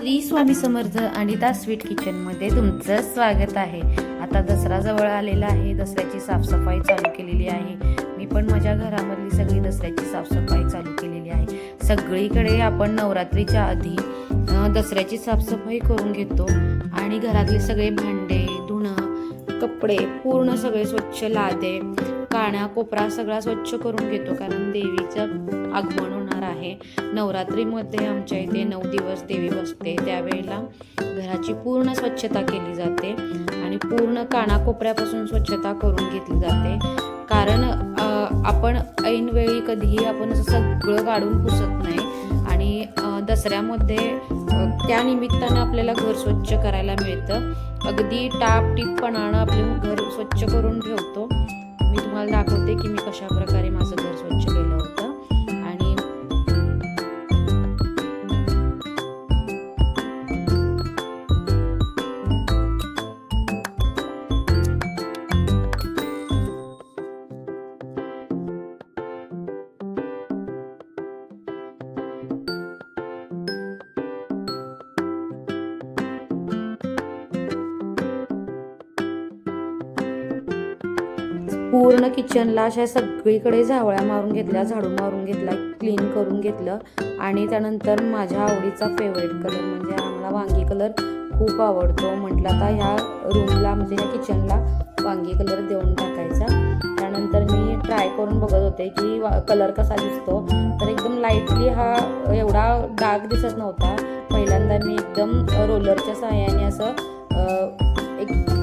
Shri Swami Samarth Anita sweet किचनमध्ये तुमचं स्वागत आहे। आता दसरा जवळ आलेला आहे, दसऱ्याची साफसफाई चालू केलेली आहे। मी पण माझ्या घरामधली सगळी दसऱ्याची साफसफाई चालू केलेली आहे। सगळीकडे आपण नवरात्रीच्या आधी दसऱ्याची साफसफाई करून घेतो आणि घरातले सगळे भांडे, धुणं, कपडे पूर्ण सगळे स्वच्छ, लादे, काना कोपरा सगळा स्वच्छ करून घेतो, कारण देवीचं आगमन होणार आहे। नवरात्रीमध्ये आमच्या इथे 9 दिवस देवी बसते, त्यावेळेला घराची पूर्ण स्वच्छता केली जाते आणि पूर्ण कानाकोपऱ्यापासून स्वच्छता करून घेतली जाते, कारण आपण ऐनवेळी कधीही आपण सगळं काढून पुसत नाही आणि दसऱ्यामध्ये त्या निमित्तानं आपल्याला घर स्वच्छ करायला मिळतं। अगदी टापटीपपणानं आपलं घर स्वच्छ करून ठेवतो। मी तुम्हाला दाखवते की मी कशा प्रकारे माझं घर स्वच्छ केलं होतं। आणि पूर्ण किचनला अशा सगळीकडे झावळ्या मारून घेतल्या, झाडू मारून घेतला, क्लीन करून घेतलं आणि त्यानंतर माझ्या आवडीचा फेवरेट कलर म्हणजे आम्हाला वांगी कलर खूप आवडतो, म्हटलं आता ह्या रूमला म्हणजे ह्या किचनला वांगी कलर देऊन टाकायचा। त्यानंतर मी ट्राय करून बघत होते की कलर कसा दिसतो, तर एकदम लाईटली हा एवढा डार्क दिसत नव्हता। पहिल्यांदा मी एकदम रोलरच्या सहाय्याने असं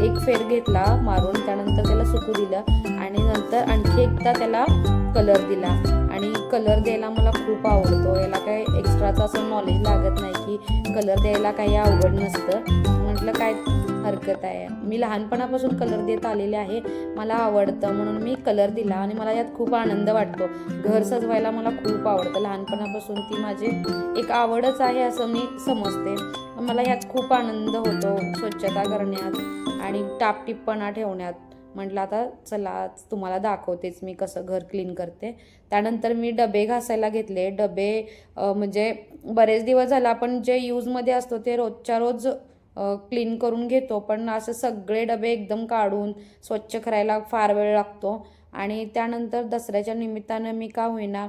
एक फेर घेतला मारून, त्यानंतर त्याला सुकू दिलं आणि नंतर आणखी एकदा त्याला कलर दिला। आणि कलर द्यायला मला खूप आवडतो, याला काय एक्स्ट्राचं असं नॉलेज लागत नाही की कलर द्यायला काही अवघड नसतं। म्हटलं काय हरकत आहे, मी लहानपणापासून कलर देत आलेले आहे, मला आवडतं म्हणून मी कलर दिला आणि मला यात खूप आनंद वाटतो। घर सजवायला मला खूप आवडतं, लहानपणापासून ती माझी एक आवडच आहे असं मी समजते। मला यात खूप आनंद होतो स्वच्छता करण्यात आणि टापटीपपणा ठेवण्यात। म्हटलं आता चला तुम्हाला दाखवतेच मी कसं घर क्लीन करते। त्यानंतर मी डबे घासायला घेतले। डबे म्हणजे बरेच दिवस झाला आपण जे यूजमध्ये असतो ते रोजच्या रोज क्लीन करून घेतो, पण असं सगळे डबे एकदम काढून स्वच्छ करायला फार वेळ लागतो। आणि त्यानंतर दसऱ्याच्या निमित्तानं मी का होईना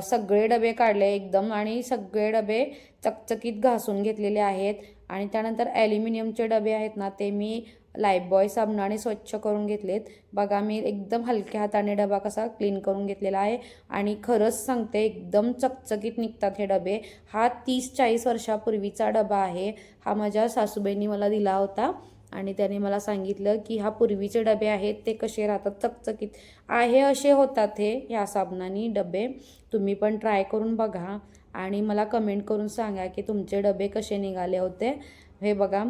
सगळे डबे काढले एकदम आणि सगळे डबे चकचकीत घासून घेतलेले आहेत। आणि त्यानंतर ॲल्युमिनियमचे डबे आहेत ना, ते मी लाईफबॉय साबणाने स्वच्छ करून घेतलेत। बघा मी एकदम हलक्या हाताने डबा कसा क्लीन करून घेतलेला आहे आणि खरंच सांगते एकदम चकचकीत निघतात हे डबे। हा 30-40 वर्षापूर्वीचा डबा आहे, हा माझ्या सासूबाईंनी मला दिला होता आणि त्याने मला सांगितलं की हा पूर्वीचे डबे आहेत, ते कसे राहतात चकचकीत आहे असे होतात हे ह्या साबणाने डबे। तुम्ही पण ट्राय करून बघा आणि मला कमेंट करून सांगा की तुमचे डबे कसे निघाले होते। हे बघा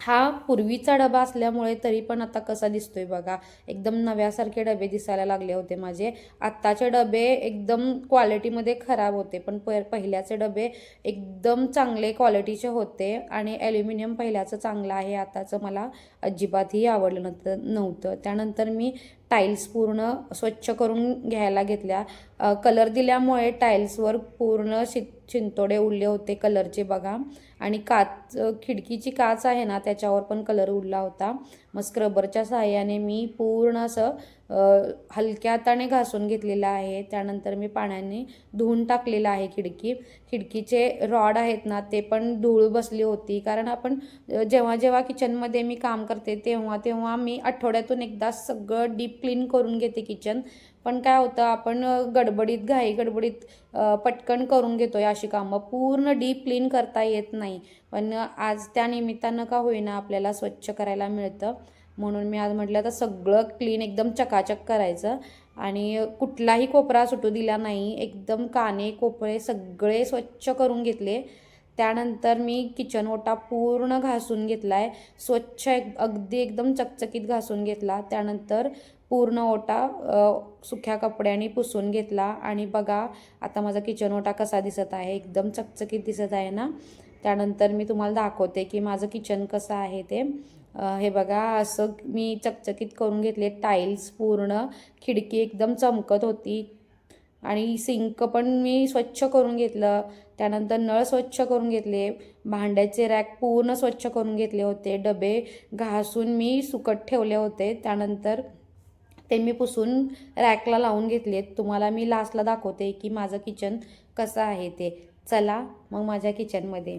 हा पूर्वीचा डबा असल्यामुळे तरी पण आता कसा दिसतोय बघा, एकदम नव्यासारखे डबे दिसायला लागले होते माझे। आत्ताचे डबे एकदम क्वालिटीमध्ये खराब होते, पण पहिल्याचे डबे एकदम चांगले क्वालिटीचे होते आणि ॲल्युमिनियम पहिल्याचं चांगलं आहे, आताचं मला अजिबातही आवडलं नव्हतं। त्यानंतर मी टाईल्स पूर्ण स्वच्छ करून घ्यायला घेतल्या। कलर दिल्यामुळे टाईल्सवर पूर्ण चिंतोडे उडले होते कलरचे बघा, आणि खिडकीची काच आहे ना त्याच्यावर पण कलर उडला होता। मग स्क्रबरच्या सहाय्याने मी पूर्ण असं हलक्या हाताने घासून घेतलेलं आहे। त्यानंतर मी पाण्याने धुवून टाकलेलं आहे खिडकीचे रॉड आहेत ना ते पण धूळ बसली होती, कारण आपण जेव्हा जेव्हा किचनमध्ये मी काम करते तेव्हा मी आठवड्यातून एकदा सगळं डीप क्लीन करून घेते किचन। पण काय होतं आपण गडबडीत गडबडीत पटकन करून घेतो अशी कामं, पूर्ण डीप क्लीन करता येत नाही। पण आज त्या निमित्तानं का होईना आपल्याला स्वच्छ करायला मिळतं, म्हणून मी आज म्हटलं तर सगळं क्लीन एकदम चकाचक करायचं आणि कुठलाही कोपरा सुटू दिला नाही, एकदम काने कोपरे सगळे स्वच्छ करून घेतले। त्यानंतर मी किचन ओटा पूर्ण घासून घेतला आहे, स्वच्छ अगदी एकदम चकचकीत घासून घेतला। त्यानंतर पूर्ण ओटा सुक्या कपड्याने पुसून घेतला आणि बघा आता माझा किचन ओटा कसा दिसत आहे, एकदम चकचकीत दिसत आहे ना। त्यानंतर मी तुम्हाला दाखवते की माझं किचन कसं आहे ते। हे बघा असं मी चकचकीत करून घेतले, टाईल्स पूर्ण, खिडकी एकदम चमकत होती आणि सिंक पण मी स्वच्छ करून घेतलं. त्यानंतर नळ स्वच्छ करून घेतले, भांड्याचे रॅक पूर्ण स्वच्छ करून घेतले होते, डबे घासून मी सुकत ठेवले होते. त्यानंतर ते मी पुसून रॅकला लावून घेतलेत. तुम्हाला मी लास्टला दाखवते की माझं किचन कसं आहे ते. चला मग माझ्या किचनमध्ये.